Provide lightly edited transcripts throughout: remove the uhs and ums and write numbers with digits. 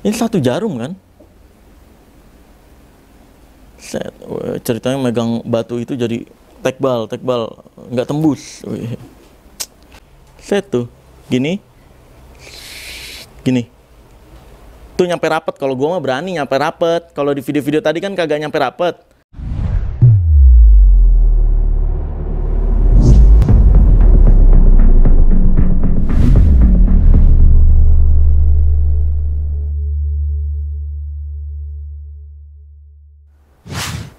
Ini satu jarum kan? Set. Ceritanya megang batu itu jadi tekbal, nggak tembus. Set tuh, gini. Tuh nyampe rapet. Kalau gua mah berani nyampe rapet. Kalau di video-video tadi kan kagak nyampe rapet.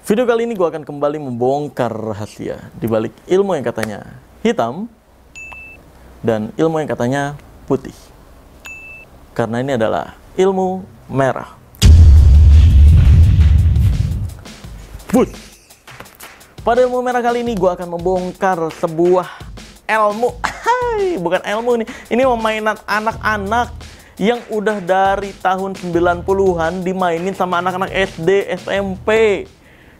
Video kali ini gue akan kembali membongkar rahasia di balik ilmu yang katanya hitam dan ilmu yang katanya putih. Karena ini adalah ilmu merah. Bus. Pada ilmu merah kali ini gue akan membongkar sebuah ilmu. Bukan ilmu nih. Ini mainan anak-anak yang udah dari tahun 90-an dimainin sama anak-anak SD, SMP.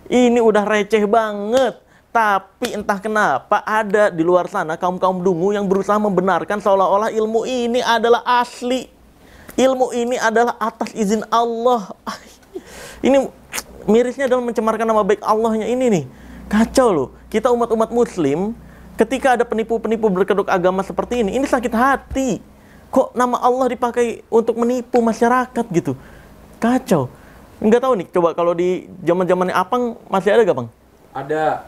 Ini udah receh banget. Tapi entah kenapa ada di luar sana kaum-kaum dungu yang berusaha membenarkan seolah-olah ilmu ini adalah asli. Ilmu ini adalah atas izin Allah. Ini mirisnya adalah mencemarkan nama baik Allahnya ini nih. Kacau loh. Kita umat-umat muslim, ketika ada penipu-penipu berkedok agama seperti ini sakit hati. Kok nama Allah dipakai untuk menipu masyarakat gitu? Kacau. Nggak tahu nih, coba kalau di zaman-zamannya Apang masih ada gak, Bang? Ada.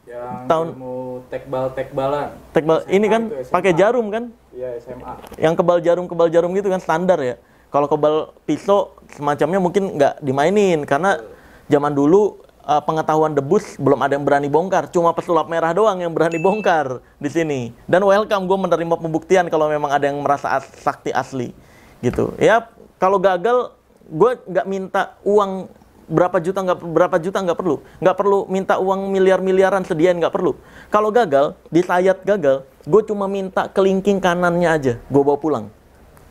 Yang tahun ilmu tekbal-tekbalan. Tekbal SMA ini kan SMA. pakai jarum kan? Iya, SMA. Yang kebal jarum gitu kan standar ya. Kalau kebal pisau semacamnya mungkin nggak dimainin karena zaman dulu pengetahuan debus belum ada yang berani bongkar, cuma pesulap merah doang yang berani bongkar di sini. Dan welcome, gue menerima pembuktian kalau memang ada yang merasa sakti asli gitu. Ya kalau gagal gue nggak minta uang berapa juta nggak perlu minta uang miliaran sediain, nggak perlu. Kalau gagal disayat gagal, gue cuma minta kelingking kanannya aja gue bawa pulang,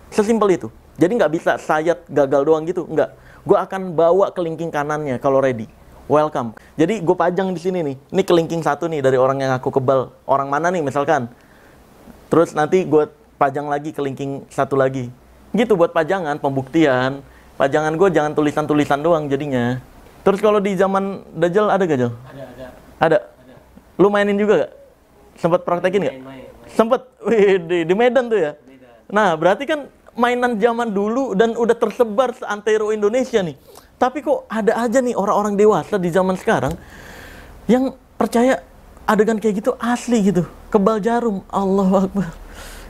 sesimpel itu. Jadi nggak bisa sayat gagal doang gitu, nggak. Gue akan bawa kelingking kanannya kalau ready. Welcome. Jadi gue pajang di sini nih, ini kelingking satu nih dari orang yang aku kebal, orang mana nih misalkan. Terus nanti gue pajang lagi kelingking satu lagi, gitu buat pajangan pembuktian. Pajangan gue jangan tulisan-tulisan doang jadinya. Terus kalau di zaman Dajjal ada gak, Jal? Ada. Lu mainin juga gak? Sempet praktekin gak? Sempet. Wih, di Medan tuh ya? Nah, berarti kan mainan zaman dulu dan udah tersebar seantero Indonesia nih. Tapi kok ada aja nih orang-orang dewasa di zaman sekarang yang percaya adegan kayak gitu asli gitu. Kebal jarum. Allahu Akbar.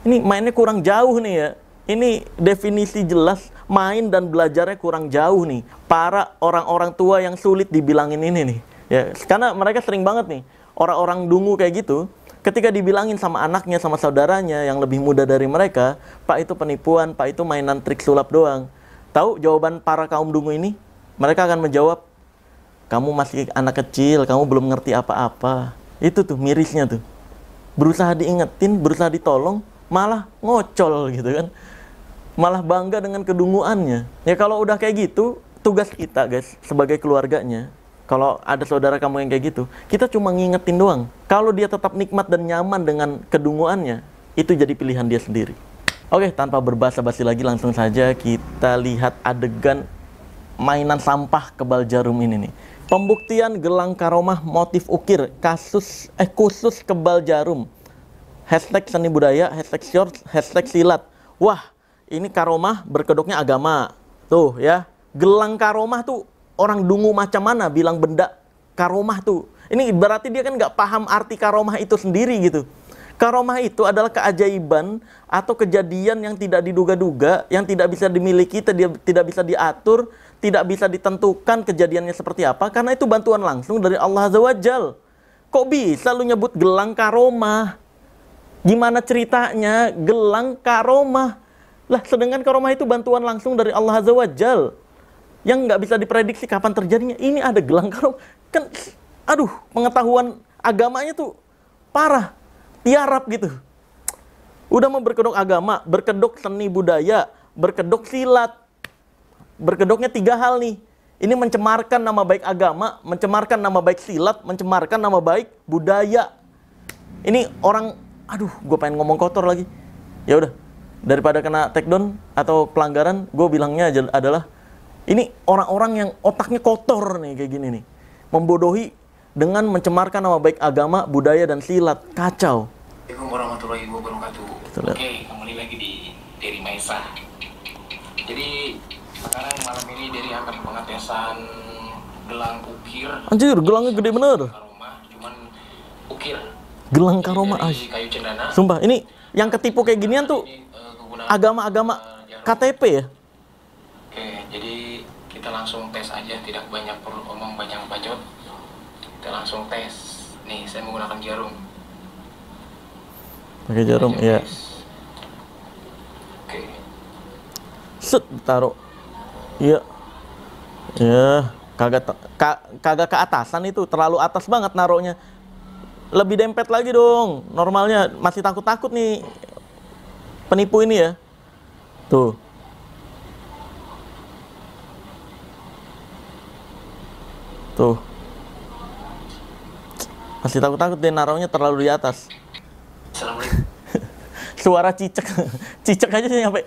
Ini mainnya kurang jauh nih ya. Ini definisi jelas, main dan belajarnya kurang jauh nih. Para orang-orang tua yang sulit dibilangin ini nih. Ya, karena mereka sering banget nih, orang-orang dungu kayak gitu, ketika dibilangin sama anaknya, sama saudaranya yang lebih muda dari mereka, Pak itu penipuan, Pak itu mainan trik sulap doang. Tahu jawaban para kaum dungu ini? Mereka akan menjawab, kamu masih anak kecil, kamu belum ngerti apa-apa. Itu tuh mirisnya tuh. Berusaha diingetin, berusaha ditolong, malah ngocol gitu kan. Malah bangga dengan kedunguannya. Ya kalau udah kayak gitu, tugas kita guys sebagai keluarganya, kalau ada saudara kamu yang kayak gitu, kita cuma ngingetin doang. Kalau dia tetap nikmat dan nyaman dengan kedunguannya, itu jadi pilihan dia sendiri. Oke, tanpa berbasa-basi lagi langsung saja kita lihat adegan mainan sampah kebal jarum ini nih. Pembuktian gelang karomah motif ukir khusus kebal jarum. Hashtag seni budaya, hashtag short, hashtag silat. Wah, ini karomah berkedoknya agama. Tuh ya, gelang karomah tuh orang dungu macam mana bilang benda karomah tuh. Ini berarti dia kan nggak paham arti karomah itu sendiri gitu. Karomah itu adalah keajaiban atau kejadian yang tidak diduga-duga, yang tidak bisa dimiliki, tidak bisa diatur, tidak bisa ditentukan kejadiannya seperti apa, karena itu bantuan langsung dari Allah Azza wa Jal. Kok bisa lu nyebut gelang karomah? Gimana ceritanya gelang karomah? Lah, sedangkan karomah itu bantuan langsung dari Allah Azza wa Jal yang nggak bisa diprediksi kapan terjadinya. Ini ada gelang karomah. Kan, aduh, pengetahuan agamanya tuh parah. Tiarap gitu. Udah mau berkedok agama, berkedok seni budaya, berkedok silat. Berkedoknya 3 hal nih. Ini mencemarkan nama baik agama, mencemarkan nama baik silat, mencemarkan nama baik budaya. Ini orang, aduh, gue pengen ngomong kotor lagi. Ya udah. daripada kena take down atau pelanggaran, gue bilangnya adalah ini orang-orang yang otaknya kotor nih kayak gini nih, membodohi dengan mencemarkan nama baik agama, budaya dan silat. Kacau. Assalamualaikum warahmatullahi wabarakatuh. Oke, kembali lagi di Deri Maisa. Jadi sekarang malam ini Deri akan pengetesan gelang ukir. Anjir, gelangnya gede bener. Karoma, cuman ukir. Gelang karoma, dari kayu cendana. Sumpah, ini yang ketipu kayak ginian tuh agama-agama KTP ya. Oke, jadi kita langsung tes aja, tidak banyak perlu omong, banyak bacot. Kita langsung tes. Nih, saya menggunakan jarum. Pakai jarum, ya. Oke. Set, taruh. Iya. Ya, kagak ke atasan itu, terlalu atas banget naruhnya. Lebih dempet lagi dong. Normalnya masih takut-takut nih penipu ini ya. Tuh. Tuh. Masih takut-takut dia naruhnya terlalu di atas. Assalamualaikum. Suara cicek. Cicek aja sih sampai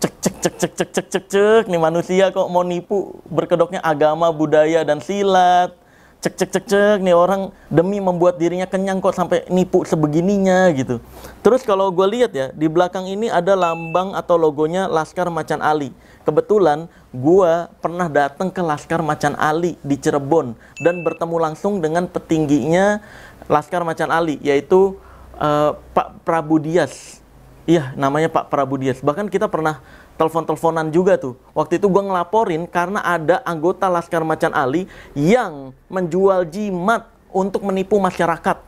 cek cek cek cek cek cek cek cek. Nih manusia kok mau nipu berkedoknya agama, budaya dan silat. Cek cek cek cek, nih orang demi membuat dirinya kenyang kok sampai nipu sebegininya gitu. Terus kalau gue lihat ya, di belakang ini ada lambang atau logonya Laskar Macan Ali. Kebetulan gue pernah datang ke Laskar Macan Ali di Cirebon dan bertemu langsung dengan petingginya Laskar Macan Ali, yaitu Pak Prabu Dias. Iya, namanya Pak Prabu Dias. Bahkan kita pernah telepon-teleponan juga tuh. Waktu itu gue ngelaporin karena ada anggota Laskar Macan Ali yang menjual jimat untuk menipu masyarakat,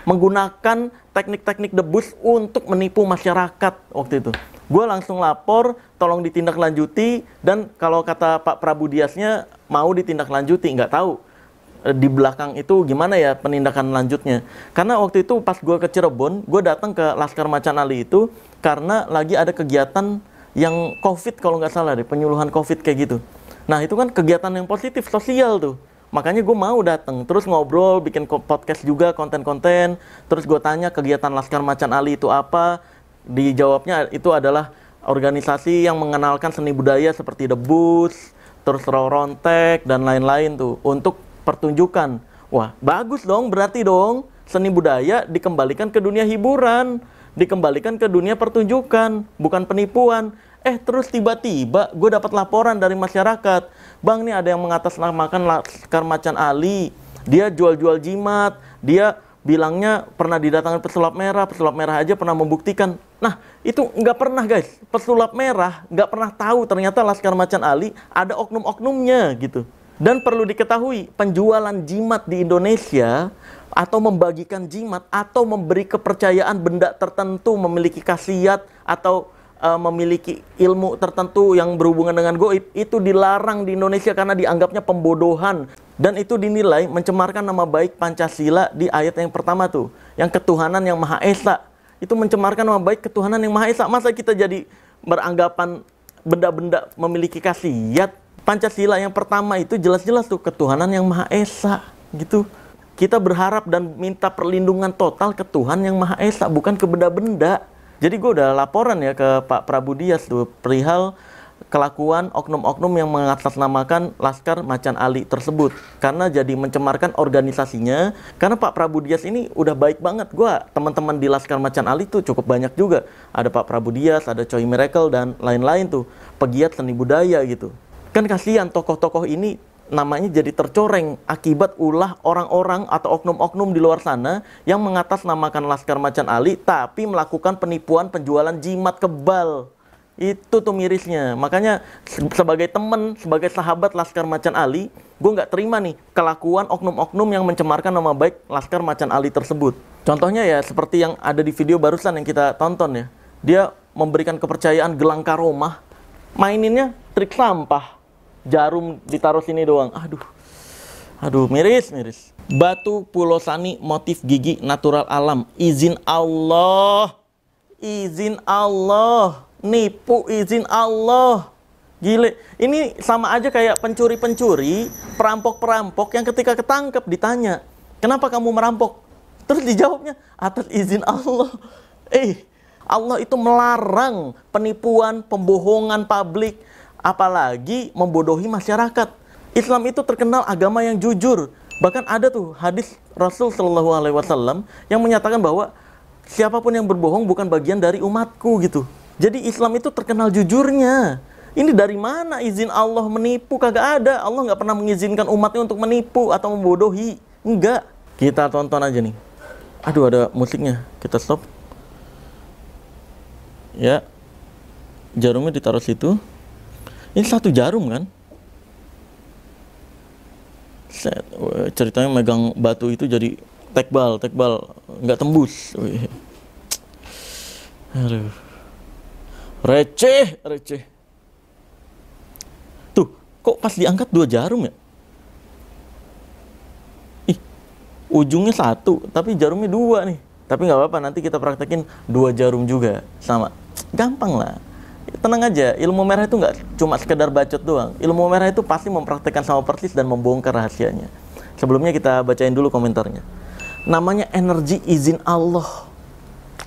menggunakan teknik-teknik debus untuk menipu masyarakat waktu itu. Gue langsung lapor, tolong ditindaklanjuti, dan kalau kata Pak Prabu Diasnya mau ditindaklanjuti, nggak tahu di belakang itu gimana ya penindakan lanjutnya. Karena waktu itu pas gue ke Cirebon, gue datang ke Laskar Macan Ali itu karena lagi ada kegiatan yang COVID kalau nggak salah deh, penyuluhan COVID kayak gitu. Nah itu kan kegiatan yang positif, sosial tuh. Makanya gue mau datang, terus ngobrol, bikin podcast juga, konten-konten. Terus gue tanya kegiatan Laskar Macan Ali itu apa. Dijawabnya itu adalah organisasi yang mengenalkan seni budaya seperti debus, terus rontek, dan lain-lain tuh. Untuk pertunjukan. Wah bagus dong, berarti dong seni budaya dikembalikan ke dunia hiburan, dikembalikan ke dunia pertunjukan, bukan penipuan. Terus tiba-tiba gue dapat laporan dari masyarakat, bang nih ada yang mengatasnamakan Laskar Macan Ali, dia jual-jual jimat, dia bilangnya pernah didatangkan pesulap merah aja pernah membuktikan. Nah itu nggak pernah guys, pesulap merah nggak pernah tahu ternyata Laskar Macan Ali ada oknum-oknumnya gitu. Dan perlu diketahui, penjualan jimat di Indonesia atau membagikan jimat atau memberi kepercayaan benda tertentu memiliki khasiat atau memiliki ilmu tertentu yang berhubungan dengan goib, itu dilarang di Indonesia karena dianggapnya pembodohan. Dan itu dinilai mencemarkan nama baik Pancasila di ayat yang pertama tuh, yang ketuhanan yang Maha Esa. Itu mencemarkan nama baik ketuhanan yang Maha Esa. Masa kita jadi beranggapan benda-benda memiliki khasiat? Pancasila yang pertama itu jelas-jelas tuh ketuhanan yang Maha Esa gitu. Kita berharap dan minta perlindungan total ke Tuhan yang Maha Esa, bukan ke benda-benda. Jadi gue udah laporan ya ke Pak Prabu Dias tuh perihal kelakuan oknum-oknum yang mengatasnamakan Laskar Macan Ali tersebut, karena jadi mencemarkan organisasinya. Karena Pak Prabu Dias ini udah baik banget. Gue teman-teman di Laskar Macan Ali tuh cukup banyak juga. Ada Pak Prabu Dias, ada Choi Miracle dan lain-lain tuh, pegiat seni budaya gitu. Kan kasihan tokoh-tokoh ini namanya jadi tercoreng akibat ulah orang-orang atau oknum-oknum di luar sana yang mengatasnamakan Laskar Macan Ali tapi melakukan penipuan penjualan jimat kebal. Itu tuh mirisnya. Makanya sebagai teman, sebagai sahabat Laskar Macan Ali, gue nggak terima nih kelakuan oknum-oknum yang mencemarkan nama baik Laskar Macan Ali tersebut. Contohnya ya seperti yang ada di video barusan yang kita tonton ya. Dia memberikan kepercayaan gelang karomah, maininnya trik sampah. Jarum ditaruh sini doang. Aduh, miris. Batu Pulau Sani motif gigi natural alam. Izin Allah. Nipu izin Allah. Gile. Ini sama aja kayak pencuri-pencuri, perampok-perampok yang ketika ketangkep ditanya, kenapa kamu merampok? Terus dijawabnya, atas izin Allah. Allah itu melarang penipuan, pembohongan publik, apalagi membodohi masyarakat. Islam itu terkenal agama yang jujur. Bahkan ada tuh hadis Rasul Shallallahu Alaihi Wasallam yang menyatakan bahwa siapapun yang berbohong bukan bagian dari umatku gitu. Jadi Islam itu terkenal jujurnya. Ini dari mana izin Allah menipu? Kagak ada. Allah nggak pernah mengizinkan umatnya untuk menipu atau membodohi. Enggak. Kita tonton aja nih. Aduh, ada musiknya. Kita stop. Ya. Jarumnya ditaruh situ. Ini satu jarum kan? Ceritanya megang batu itu jadi tekbal, nggak tembus. Wih. Aduh. Receh. Tuh, kok pas diangkat 2 jarum ya? Ih, ujungnya 1, tapi jarumnya 2 nih. Tapi nggak apa-apa, nanti kita praktekin 2 jarum juga, sama. Gampang lah. Tenang aja, ilmu merah itu nggak cuma sekedar bacot doang. Ilmu merah itu pasti mempraktekkan sama persis dan membongkar rahasianya. Sebelumnya kita bacain dulu komentarnya. Namanya energi izin Allah.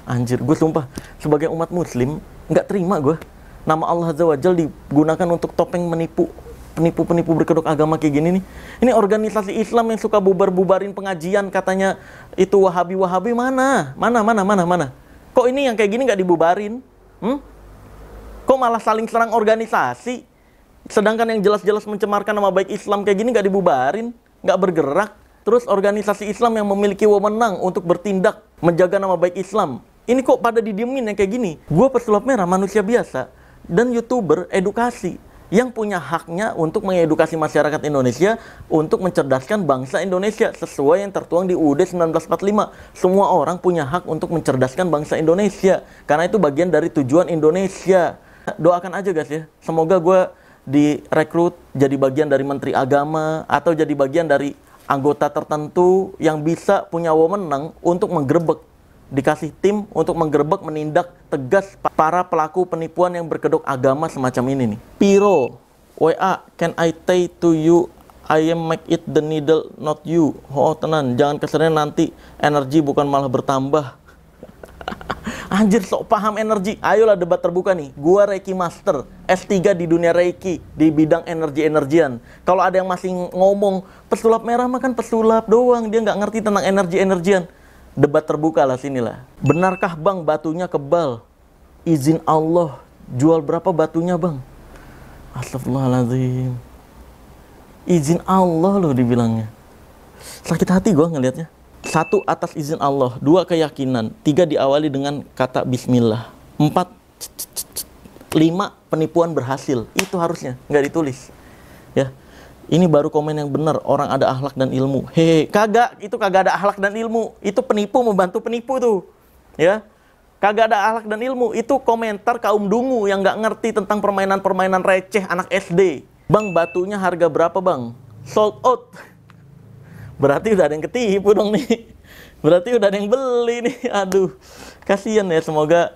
Anjir, gue sumpah, sebagai umat muslim, nggak terima gue. Nama Allah Azza wa Jalla digunakan untuk topeng menipu. Penipu-penipu berkedok agama kayak gini nih. Ini organisasi Islam yang suka bubar-bubarin pengajian, katanya itu Wahabi-Wahabi, mana? Kok ini yang kayak gini nggak dibubarin? Kok malah saling serang organisasi? Sedangkan yang jelas-jelas mencemarkan nama baik Islam kayak gini nggak dibubarin, nggak bergerak. Terus organisasi Islam yang memiliki wewenang untuk bertindak menjaga nama baik Islam, ini kok pada didiemin yang kayak gini? Gue pesulap merah, manusia biasa dan YouTuber edukasi yang punya haknya untuk mengedukasi masyarakat Indonesia untuk mencerdaskan bangsa Indonesia sesuai yang tertuang di UUD 1945. Semua orang punya hak untuk mencerdaskan bangsa Indonesia karena itu bagian dari tujuan Indonesia. Doakan aja guys ya, semoga gue direkrut jadi bagian dari Menteri Agama atau jadi bagian dari anggota tertentu yang bisa punya wewenang untuk menggerebek, dikasih tim untuk menggerebek, menindak tegas para pelaku penipuan yang berkedok agama semacam ini nih. Piro, WA, can I say to you, I am make it the needle, not you. Oh tenan, jangan kesannya nanti energi bukan malah bertambah. Anjir, sok paham energi. Ayolah debat terbuka nih. Gua Reiki Master, S3 di dunia Reiki, di bidang energi-energian. Kalau ada yang masih ngomong, pesulap merah mah kan pesulap doang, dia nggak ngerti tentang energi-energian. Debat terbuka lah sinilah. Benarkah bang batunya kebal? Izin Allah. Jual berapa batunya bang? Astagfirullahaladzim. Izin Allah loh dibilangnya. Sakit hati gua ngelihatnya. 1, atas izin Allah. 2, keyakinan. 3, diawali dengan kata bismillah. 4, 5, penipuan berhasil. Itu harusnya, nggak ditulis. Ya. Ini baru komen yang benar, orang ada akhlak dan ilmu. Hehe, kagak, itu kagak ada akhlak dan ilmu. Itu penipu membantu penipu tuh. Ya. Kagak ada akhlak dan ilmu. Itu komentar kaum dungu yang nggak ngerti tentang permainan-permainan receh anak SD. Bang, batunya harga berapa bang? Sold out. Berarti udah ada yang ketipu dong nih. Berarti udah ada yang beli nih. Aduh, kasihan ya. Semoga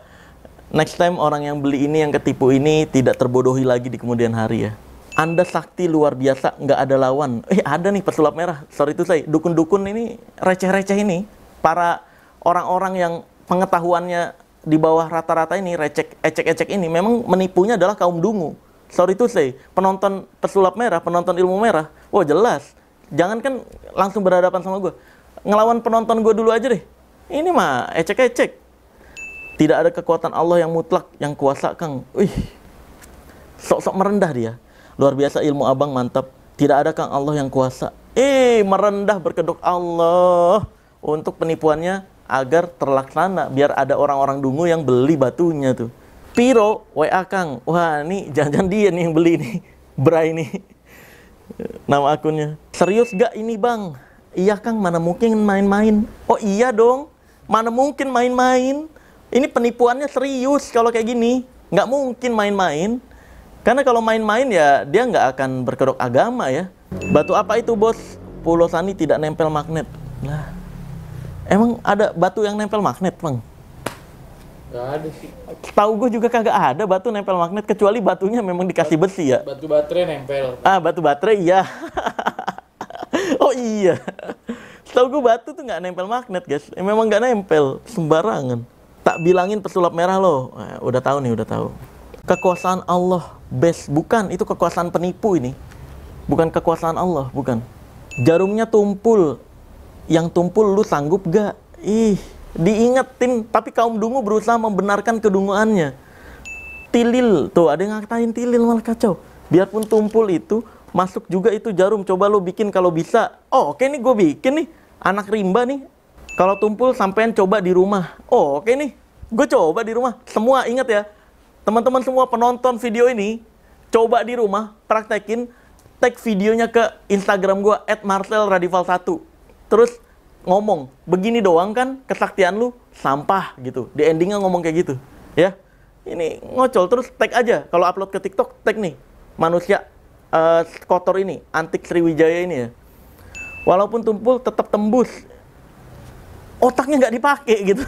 next time orang yang beli ini, yang ketipu ini tidak terbodohi lagi di kemudian hari ya. Anda sakti luar biasa, nggak ada lawan. Ada nih pesulap merah. Sorry itu saya. Dukun-dukun ini, receh-receh ini. Para orang-orang yang pengetahuannya di bawah rata-rata ini, ecek-ecek ini, memang menipunya adalah kaum dungu. Sorry itu saya. Penonton pesulap merah, penonton ilmu merah. Wah jelas. Jangan kan langsung berhadapan sama gue. Ngelawan penonton gue dulu aja deh. Ini mah ecek-ecek. Tidak ada kekuatan Allah yang mutlak, yang kuasa Kang. Wih, sok-sok merendah dia. Luar biasa ilmu abang, mantap. Tidak ada Kang Allah yang kuasa. Merendah berkedok Allah untuk penipuannya agar terlaksana. Biar ada orang-orang dungu yang beli batunya tuh. Piro, WA Kang. Wah, ini jangan-jangan dia nih yang beli nih. Bray nih. Nama akunnya. Serius gak ini bang? Iya Kang, mana mungkin main-main. Oh iya dong, mana mungkin main-main. Ini penipuannya serius kalau kayak gini. Nggak mungkin main-main. Karena kalau main-main ya dia nggak akan berkedok agama ya. Batu apa itu bos? Pulau Sani tidak nempel magnet. Lah, emang ada batu yang nempel magnet bang? Gak ada sih. Tahu gue juga kagak ada batu nempel magnet, kecuali batunya memang dikasih besi ya. Batu baterai nempel. Batu baterai iya. Oh iya. Tahu gue batu tuh nggak nempel magnet guys. Memang nggak nempel, sembarangan. Tak bilangin pesulap merah lo. Nah, udah tahu nih, udah tahu. Kekuasaan Allah best. Bukan, itu kekuasaan penipu ini. Bukan kekuasaan Allah, bukan. Jarumnya tumpul. Yang tumpul lu sanggup gak? Ih, diingetin. Tapi kaum dungu berusaha membenarkan kedunguannya. Tilil. Tuh, ada yang ngatain tilil, malah kacau. Biarpun tumpul itu, masuk juga itu jarum. Coba lu bikin kalau bisa. Oh, oke nih gue bikin nih. Anak rimba nih. Kalau tumpul sampean coba di rumah. Oh, oke nih. Gue coba di rumah. Semua ingat ya. Teman-teman semua penonton video ini, coba di rumah, praktekin. Tag videonya ke Instagram gue @marcelradival1. Terus ngomong, begini doang kan kesaktian lu, sampah gitu. Di endingnya ngomong kayak gitu. Ya. Ini ngocol. Terus tag aja. Kalau upload ke TikTok, tag nih. Manusia kotor ini, antik Sriwijaya ini ya. Walaupun tumpul tetap tembus. Otaknya nggak dipakai gitu.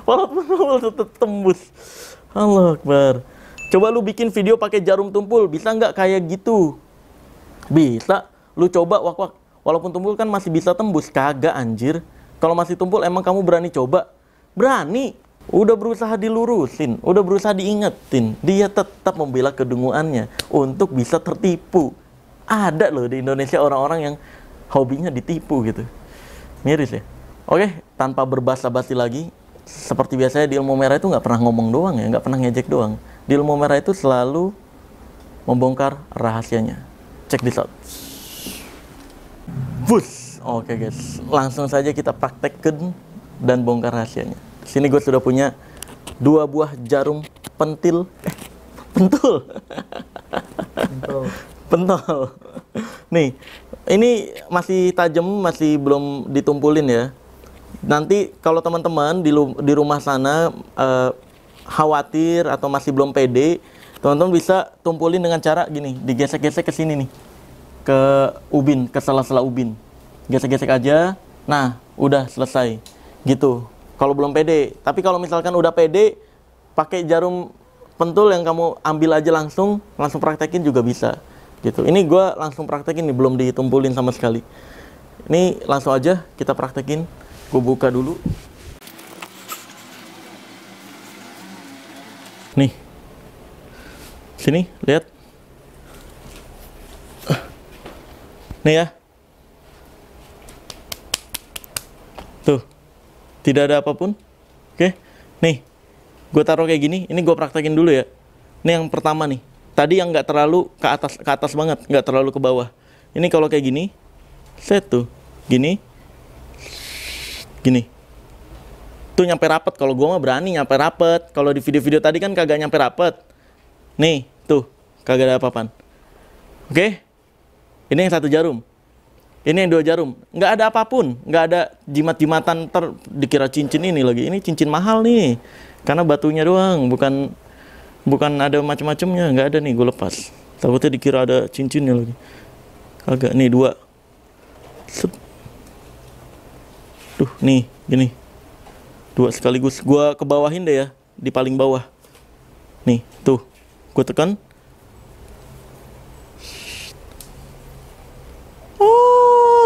Walaupun tumpul tetap tembus. Allah Akbar. Coba lu bikin video pakai jarum tumpul, bisa nggak kayak gitu? Bisa. Lu coba wak-wak. Walaupun tumpul kan masih bisa tembus. Kagak anjir. Kalau masih tumpul emang kamu berani coba? Berani. Udah berusaha dilurusin, udah berusaha diingetin, dia tetap membela kedunguannya untuk bisa tertipu. Ada loh di Indonesia orang-orang yang hobinya ditipu gitu. Miris ya. Oke, tanpa berbasa-basi lagi, seperti biasanya di ilmu merah itu nggak pernah ngomong doang ya, nggak pernah ngejek doang. Di ilmu merah itu selalu membongkar rahasianya. Check this out. Bus. Oke guys, langsung saja kita praktekkan dan bongkar rahasianya. Sini gue sudah punya 2 buah jarum pentil. Pentul. Pentol. Nih, ini masih tajam, masih belum ditumpulin ya. Nanti kalau teman-teman di rumah sana khawatir atau masih belum pede, teman-teman bisa tumpulin dengan cara gini, digesek-gesek ke sini nih. Ke ubin, ke sela-sela ubin. Gesek-gesek aja. Nah, udah selesai. Gitu. Kalau belum pede, tapi kalau misalkan udah pede, pakai jarum pentul yang kamu ambil aja langsung praktekin juga bisa. Gitu. Ini gue langsung praktekin nih, belum ditumpulin sama sekali. Ini langsung aja kita praktekin. Gue buka dulu. Nih, sini lihat. Nih ya. Tuh. Tidak ada apapun. Oke. Nih. Gue taruh kayak gini. Ini gue praktekin dulu ya. Ini yang pertama nih. Tadi yang nggak terlalu ke atas banget. Nggak terlalu ke bawah. Ini kalau kayak gini. Set tuh. Gini. Gini. Tuh nyampe rapet. Kalau gue mah berani nyampe rapet. Kalau di video-video tadi kan kagak nyampe rapet. Nih. Tuh. Kagak ada apa-apaan. Oke. Ini yang 1 jarum. Ini yang 2 jarum. Nggak ada apapun. Nggak ada jimat-jimatan dikira cincin ini lagi. Ini cincin mahal nih. Karena batunya doang. Bukan ada macam-macamnya. Nggak ada nih. Gue lepas. Takutnya dikira ada cincinnya lagi. Kagak. Nih 2. Set. Tuh nih. Gini. 2 sekaligus. Gue kebawahin deh ya. Di paling bawah. Nih. Tuh. Gue tekan.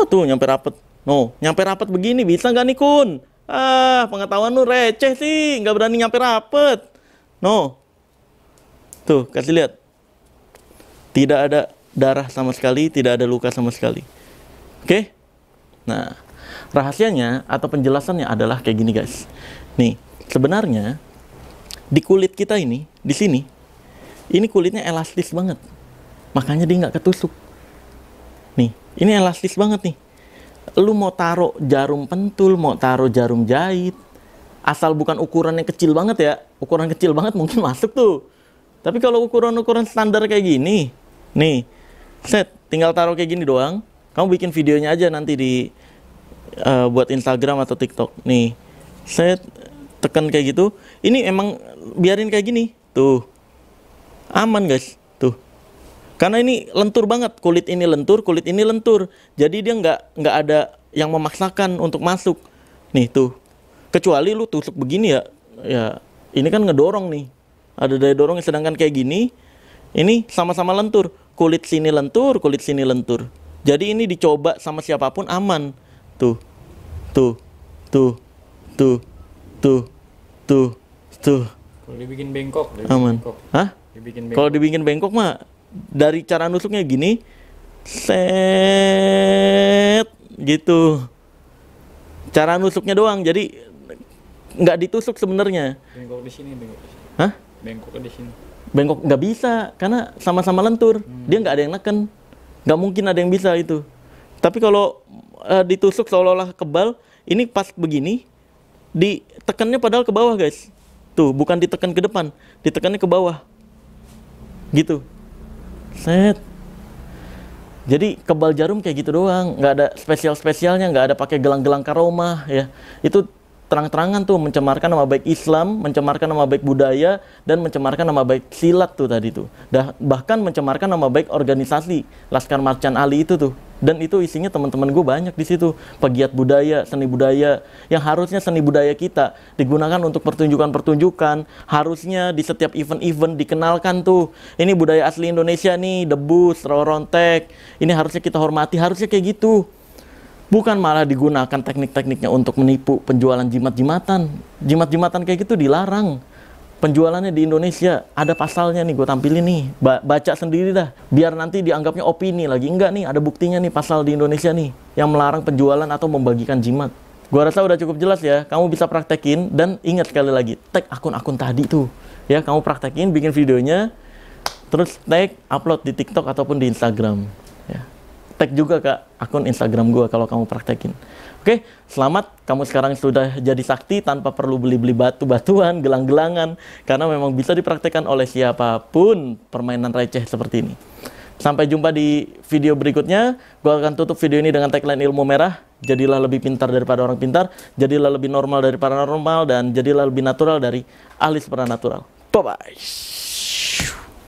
Tuh nyampe rapet. No, nyampe rapet begini bisa nggak nih Kun? Ah, pengetahuan lu receh sih, nggak berani nyampe rapet. No. Tuh, kasih lihat. Tidak ada darah sama sekali, tidak ada luka sama sekali. Oke? Nah, rahasianya atau penjelasannya adalah kayak gini guys. Nih, sebenarnya di kulit kita ini, di sini, ini kulitnya elastis banget. Makanya dia nggak ketusuk. Nih, ini elastis banget nih. Lu mau taruh jarum pentul, mau taruh jarum jahit, asal bukan ukuran yang kecil banget ya. Ukuran kecil banget mungkin masuk tuh. Tapi kalau ukuran-ukuran standar kayak gini, nih, set, tinggal taruh kayak gini doang. Kamu bikin videonya aja nanti buat Instagram atau TikTok. Nih, set, tekan kayak gitu. Ini emang biarin kayak gini, tuh, aman guys. Karena ini lentur banget, kulit ini lentur, jadi dia nggak ada yang memaksakan untuk masuk. Nih tuh, kecuali lu tusuk begini ya ini kan ngedorong nih, ada daya dorong. Sedangkan kayak gini, ini sama-sama lentur, kulit sini lentur. Jadi ini dicoba sama siapapun aman. Tuh, Tuh. Kalau dibikin bengkok, Aman. Hah? Dibikin Kalau bengkok. dibikin bengkok mah dari cara nusuknya gini, set gitu. Cara nusuknya doang, jadi nggak ditusuk sebenarnya. Bengkok di sini, bengkok di sini. Hah? Bengkok di sini. Bengkok nggak bisa karena sama-sama lentur. Dia nggak ada yang neken, nggak mungkin ada yang bisa itu. Tapi kalau ditusuk seolah-olah kebal, ini pas begini, ditekannya padahal ke bawah guys. Tuh, bukan ditekan ke depan, ditekannya ke bawah. Gitu. Set. Jadi kebal jarum kayak gitu doang, nggak ada spesial-spesialnya, nggak ada pakai gelang-gelang karomah ya. Itu terang-terangan tuh mencemarkan nama baik Islam, mencemarkan nama baik budaya, dan mencemarkan nama baik silat tuh tadi tuh. Bahkan mencemarkan nama baik organisasi Laskar Marcan Ali itu tuh. Dan itu isinya teman-teman gue banyak di situ, pegiat budaya, seni budaya, yang harusnya seni budaya kita digunakan untuk pertunjukan-pertunjukan, harusnya di setiap event-event dikenalkan tuh, ini budaya asli Indonesia nih, debus, rorontek, ini harusnya kita hormati, harusnya kayak gitu. Bukan malah digunakan teknik-tekniknya untuk menipu penjualan jimat-jimatan. Jimat-jimatan kayak gitu dilarang. Penjualannya di Indonesia ada pasalnya nih, gue tampilin nih, baca sendiri dah, biar nanti dianggapnya opini lagi. Enggak nih, ada buktinya nih pasal di Indonesia nih yang melarang penjualan atau membagikan jimat. Gue rasa udah cukup jelas ya, kamu bisa praktekin, dan ingat sekali lagi, tag akun-akun tadi tuh ya, kamu praktekin, bikin videonya, terus tag, upload di TikTok ataupun di Instagram ya. Tag juga ke akun Instagram gue kalau kamu praktekin. Oke, selamat, kamu sekarang sudah jadi sakti tanpa perlu beli-beli batu-batuan, gelang-gelangan, karena memang bisa dipraktekkan oleh siapapun permainan receh seperti ini. Sampai jumpa di video berikutnya. Gue akan tutup video ini dengan tagline ilmu merah. Jadilah lebih pintar daripada orang pintar, jadilah lebih normal daripada normal, dan jadilah lebih natural dari ahli supranatural. Bye-bye.